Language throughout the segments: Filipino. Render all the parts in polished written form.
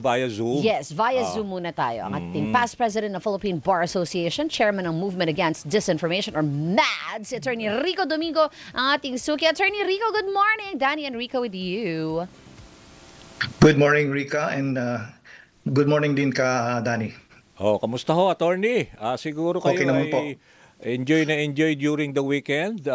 Via Zoom? Yes, via Zoom muna tayo. Ang ating past president ng Philippine Bar Association, chairman ng Movement Against Disinformation or MADS, Attorney Rico Domingo, ang ating suki. Attorney Rico, good morning. Danny and Rico with you. Good morning, Rica, and good morning din ka, Danny. Kamusta ho, attorney? Siguro kayo Okay naman po. ay enjoy during the weekend.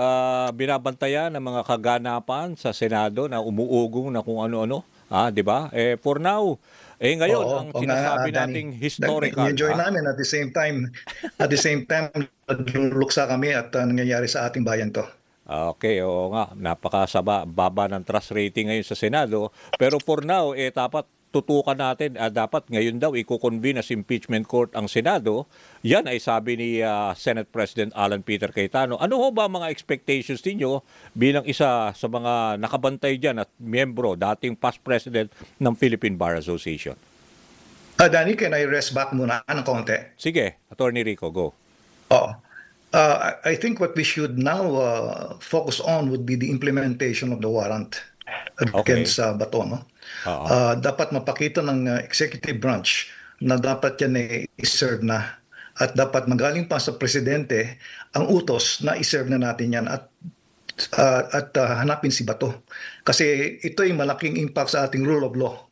Binabantayan ng mga kaganapan sa Senado na umuugong na kung ano-ano. Di ba? For now, ngayon, ang sinasabi nating historical. Enjoy namin at the same time, luksa kami at nangyayari sa ating bayan to. Okay, oo nga. Baba ng trust rating ngayon sa Senado. Pero for now, dapat tutukan natin, dapat ngayon daw i-convene as impeachment court ang Senado. Yan ay sabi ni Senate President Alan Peter Cayetano. Ano ho ba mga expectations ninyo bilang isa sa mga nakabantay dyan at miyembro, dating past president ng Philippine Bar Association? Danny, can I rest back muna ng konti? Sige, Attorney Rico, go. Oo. I think what we should now focus on would be the implementation of the warrant against Bato. No? Dapat mapakita ng executive branch na dapat yan i-serve na at dapat magaling pa sa presidente ang utos na i-serve na natin yan at hanapin si Bato. Kasi ito ay malaking impact sa ating rule of law.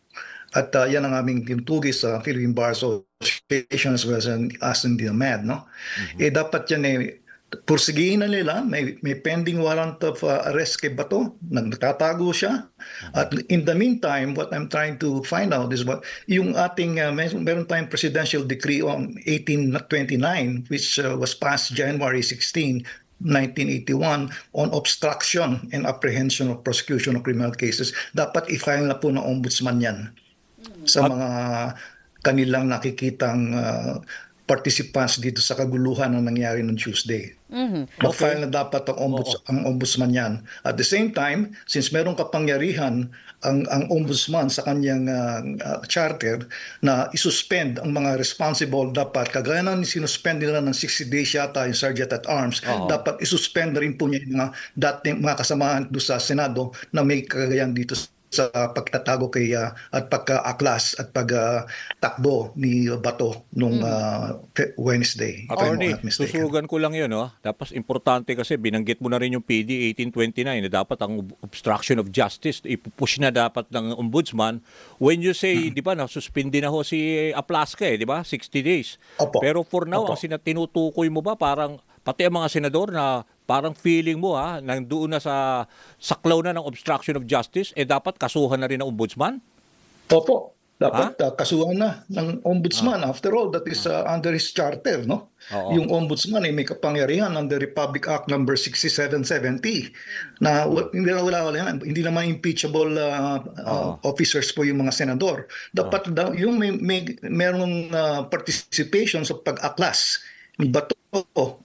At yan ang aming tinutugis sa Philippine Bar Association as well as in the MAD. No? Dapat yan pursigihin na nila, may pending warrant of arrest kay Bato, nagtatago siya. At in the meantime, what I'm trying to find out is yung ating, meron tayong presidential decree on 1829, which was passed January 16, 1981 on obstruction and apprehension of prosecution of criminal cases. Dapat i-file na po ng ombudsman yan sa mga kanilang nakikitang participants dito sa kaguluhan na nangyari ng Tuesday. Mag-file na dapat ang ombudsman yan. At the same time, since merong kapangyarihan ang ombudsman sa kanyang charter na isuspend ang mga responsible, dapat kagaya na sinuspend nila ng 60 days yata yung Sergeant at Arms, dapat isuspend na rin po niya yung mga kasamahan doon sa Senado na may kagayan dito sa pagtatago kay at pagka-aklas at pagtakbo ni Bato nung Wednesday. Attorney, susugan ko lang yun. Tapos importante kasi binanggit mo na rin yung PD 1829 na dapat ang obstruction of justice ipupush na dapat ng ombudsman. When you say, di ba, nasuspindi na ho si Aplaska di ba? 60 days. Opo. Pero for now, ang tinutukoy mo ba parang pati ang mga senador na parang feeling mo nandoon na sa saklaw na ng obstruction of justice, dapat kasuhan na rin ng ombudsman? Opo. Dapat kasuhan na ng ombudsman. After all, that is under his charter. No? Yung ombudsman ay may kapangyarihan under Republic Act number 6770 na hindi naman impeachable officers po yung mga senador. Dapat yung merong participation sa pag-aklas ni Bato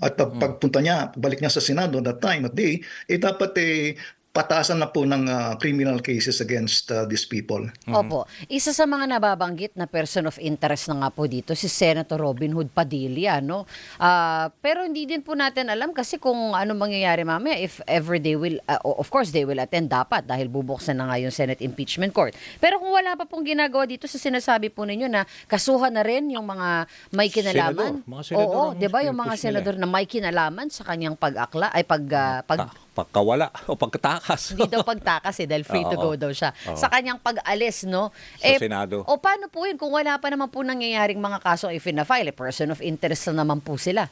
at pagpunta niya, balik niya sa Senado that time at day, dapat patasan na po ng criminal cases against these people. Opo. Isa sa mga nababanggit na person of interest na nga po dito, si Senator Robin Hood Padilla. No? Pero hindi din po natin alam kasi kung ano mangyayari mamaya if ever they will, of course they will attend dapat dahil bubuksan na nga yung Senate Impeachment Court. Pero kung wala pa pong ginagawa dito sa sinasabi po ninyo na kasuhan na rin yung mga may kinalaman. Oo, di ba yung mga senador na may kinalaman sa kanyang pag-akla, ay pagkawala o pagtakas. Hindi daw pagtakas dahil free to go daw siya. Sa kanyang pag-alis, no? Sa Senado. O paano po yun kung wala pa naman po nangyayaring mga kaso i-file? Person of interest na naman po sila.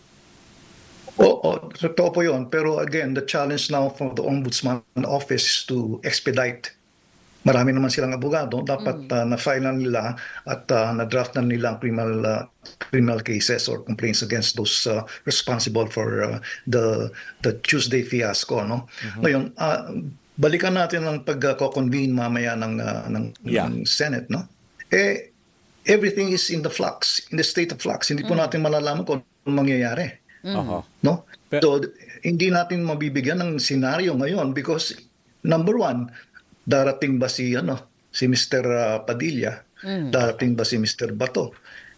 Totoo po yun. Pero again, the challenge now for the Ombudsman Office is to expedite. Marami naman silang abogado. Dapat na-file na nila at na-draft na nila ang criminal cases or complaints against those responsible for the Tuesday fiasco. No? Ngayon, balikan natin ang pag-convene mamaya ng Senate. No? Everything is in the state of flux. Hindi po natin malalaman kung anong mangyayari. No? So, hindi natin mabibigyan ng senaryo ngayon because number one, darating ba si Mr. Padilla? Darating ba si Mr. Bato?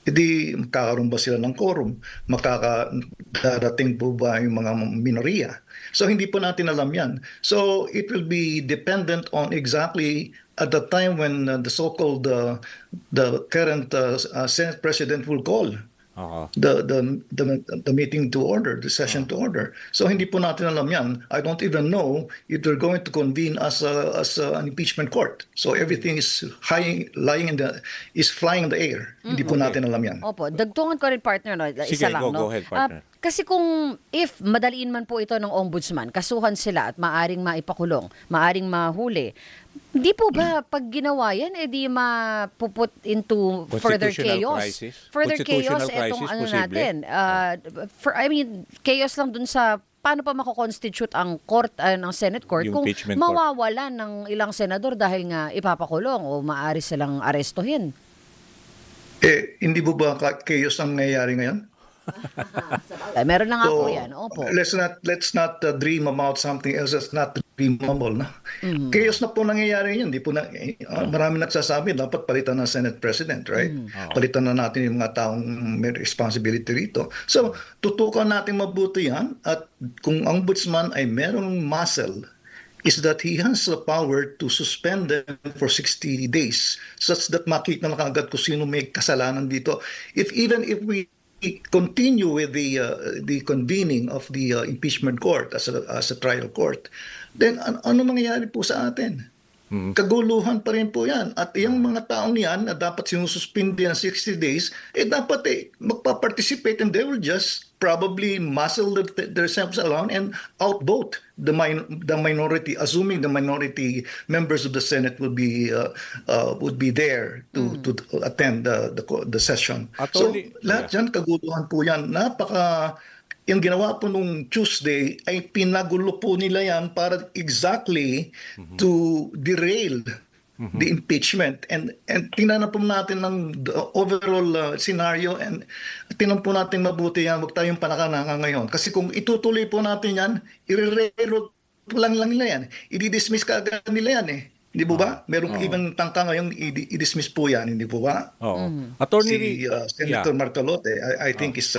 Hindi magkakaroon ba sila ng quorum? Makakadarating po ba yung mga minoriya? So hindi po natin alam yan. So it will be dependent on exactly at the time when the so-called the current Senate President will call Oo. the meeting to order, the session to order. So hindi po natin alam yan. I don't even know if they're going to convene as an impeachment court. So everything is flying in the air. Hindi po natin alam yan. Opo, dagtungan ko rin partner, no? Sige, Isa lang, go no? ahead, partner. Kasi kung if madaliin man po ito ng ombudsman, kasuhan sila at maaring maipakulong, maaring mahuli, di po ba pag ginawa yan, di mapuput into further Constitutional chaos? crisis? Further Constitutional chaos, etong crisis, ano posible? natin. Chaos lang dun sa paano pa mako-constitute ang court ng Senate court Yung kung impeachment court. mawawalan ng ilang senador dahil nga ipapakulong o maaari silang arestuhin. Hindi po ba chaos ang nangyayari ngayon? Meron na nga po So, yan. Opo. let's not dream about something else that's not dreamable na. Chaos na po nangyayari yun. Di po marami nagsasabi dapat palitan ng Senate President, right? Palitan na natin yung mga taong may responsibility rito. So, tutukan natin mabuti yan at kung ang ombudsman ay merong muscle is that he has the power to suspend them for 60 days such that makita na kagad kung sino may kasalanan dito. Even if we continue with the convening of the impeachment court as a trial court, then ano mangyayari po sa atin? Kaguluhan pa rin po yan. At yung mga taong yan na dapat sinususpindi ng 60 days, dapat magpa-participate and they will just probably muscle themselves around and outvote the minority, assuming the minority members of the Senate would be there to attend the session. Attorney- So lahat yan, kaguluhan po yan. Yung ginawa po nung Tuesday ay pinagulo po nila yan para exactly to derail the impeachment. And tingnan po natin ng the overall scenario and tingnan po natin mabuti yan. Huwag tayong panakananga ngayon. Kasi kung itutuloy po natin yan, i-reroll lang nila yan. I-dismiss ka agad nila yan eh. Hindi po ba? Meron ibang tangka ngayon, i-dismiss po yan. Hindi po ba? Oo. Attorney Si Senator Martalote, I think is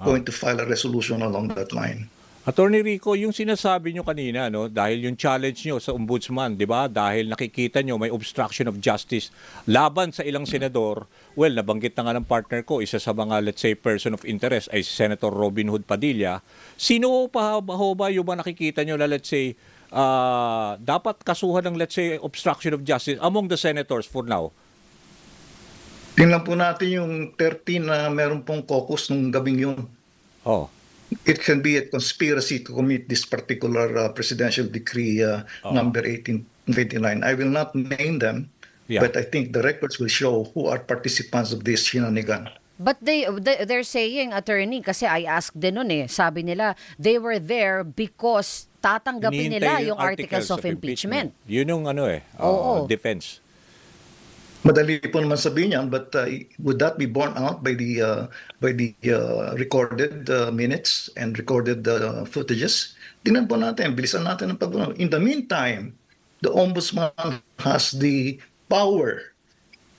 going to file a resolution along that line. Attorney Rico, yung sinasabi nyo kanina, no, dahil yung challenge nyo sa ombudsman, di ba? Dahil nakikita nyo may obstruction of justice laban sa ilang senador, well, nabanggit na nga ng partner ko, isa sa mga, let's say, person of interest ay si Senator Robin Hood Padilla. Sino pa ba yung mga nakikita nyo na, let's say, dapat kasuhan ng, let's say, obstruction of justice among the senators for now? Tingnan po natin yung 13 na meron pong caucus nung gabing yun. Oh. It can be a conspiracy to commit this particular presidential decree number 1829. I will not name them, but I think the records will show who are participants of this shenanigan. But they're saying, attorney, kasi I asked din nun sabi nila, they were there because tatanggapin nila Hinihintay yung articles of impeachment. Yun yung Oo. defense. Madali po naman sabihin yan, but would that be borne out by the recorded minutes and recorded footages? Tingnan po natin, bilisan natin ang pag-unaw. In the meantime, the Ombudsman has the power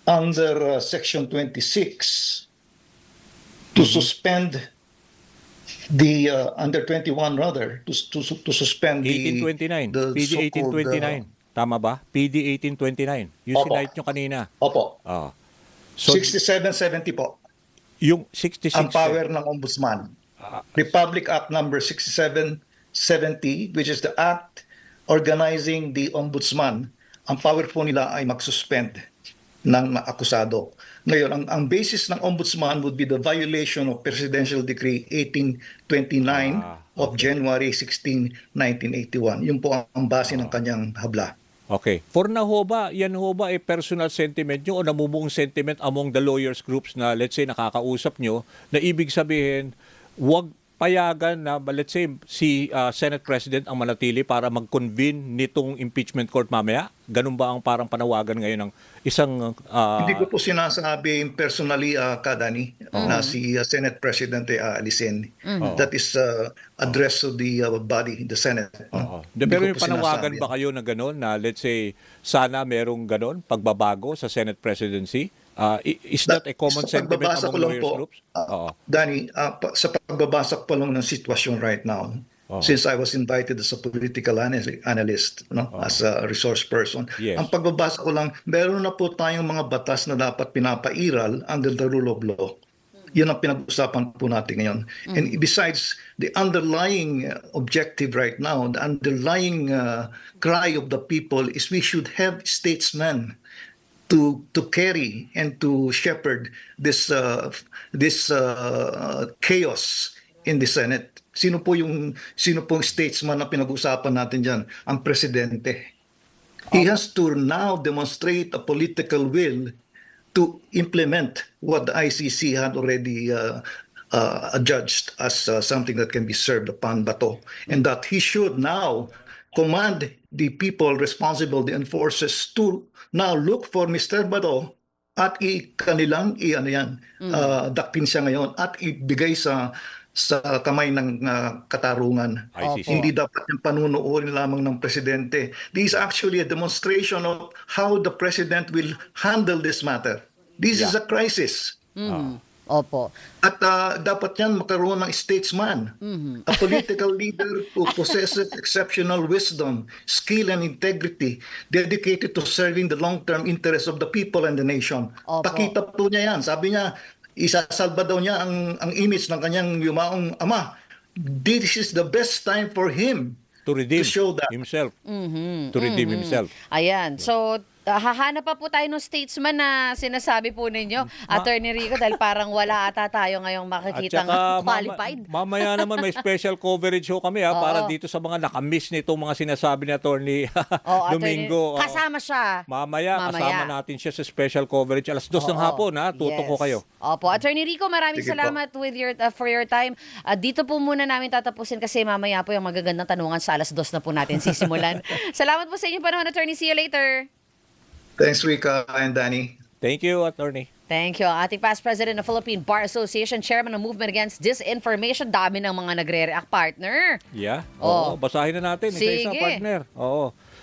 under Section 26 to suspend the under 21 rather to suspend 1829. the PD so-called, 1829. Tama ba? PD 1829. Yung Opo. sinight nyo kanina. Opo. So, 6770 po yung 66. ang power ng ombudsman. Republic Act number 6770, which is the act organizing the ombudsman. Ang power po nila ay mag-suspend ng akusado. Ngayon, ang basis ng ombudsman would be the violation of Presidential Decree 1829 of January 16, 1981. Yun po ang base ng kanyang habla. Okay. For now ho ba, yan ho ba ay personal sentiment nyo o namumuong sentiment among the lawyers groups na let's say nakakausap nyo na ibig sabihin, wag payagan na let's say si Senate President ang manatili para mag-convene nitong impeachment court mamaya? Ganun ba ang parang panawagan ngayon ng isang... Hindi ko po sinasabi personally, Kadani, na si Senate President alisin. That is addressed to the body, the Senate. Pero Hindi yung ko po panawagan sinasabi ba kayo na gano'n na let's say sana merong gano'n pagbabago sa Senate presidency Is that a common Sa sentiment pagbabasa among ko lang lawyers po, groups? Oo. Danny, sa pagbabasa ko pa lang ng sitwasyon right now, since I was invited as a political analyst, no, as a resource person, Yes. ang pagbabasa ko lang, meron na po tayong mga batas na dapat pinapairal under the rule of law. Yun ang pinag-usapan po natin ngayon. And besides, the underlying objective right now, the underlying cry of the people is we should have statesmen to carry and to shepherd this chaos in the Senate. Sino pong statesman na pinag-usapan natin diyan? Ang presidente. He has to now demonstrate a political will to implement what the ICC had already adjudged as something that can be served upon Bato, and that he should now command the people responsible, the enforcers, to now look for Mr. Bato at dakpin siya ngayon at ibigay sa kamay ng katarungan. ICC. Hindi dapat yung panunuorin lamang ng presidente. This is actually a demonstration of how the president will handle this matter. This is a crisis. Opo. At dapat yan makaroon ng statesman, a political leader who possesses exceptional wisdom, skill, and integrity, dedicated to serving the long-term interests of the people and the nation. Opo. Pakita po niya yan. Sabi niya, isasalba daw niya ang image ng kanyang yumaong ama. This is the best time for him To redeem to show that. himself. To redeem himself. Ayan. So, hahanap pa po tayo ng statesman na sinasabi po ninyo, Attorney Rico, dahil parang wala ata tayo ngayong makikita ng qualified. Mamaya naman may special coverage ho kami para dito sa mga nakamiss nitong mga sinasabi ni Attorney Domingo. Kasama siya. Mamaya kasama natin siya sa special coverage. Alas 2 ng hapon, tutok ko kayo. Opo. Attorney Rico, maraming Sige salamat with for your time. Dito po muna namin tatapusin kasi mamaya po yung magagandang tanungan sa alas 2 na po natin sisimulan. Salamat po sa inyong panahon, Attorney. See you later. Thanks, Rika and Danny. Thank you, Attorney. Thank you. Ating past president ng Philippine Bar Association, chairman ng Movement Against Disinformation. Dami ng mga nagre-react, partner. Yeah. Oh. Oo, basahin na natin isa-isa, Sige. partner. Oo.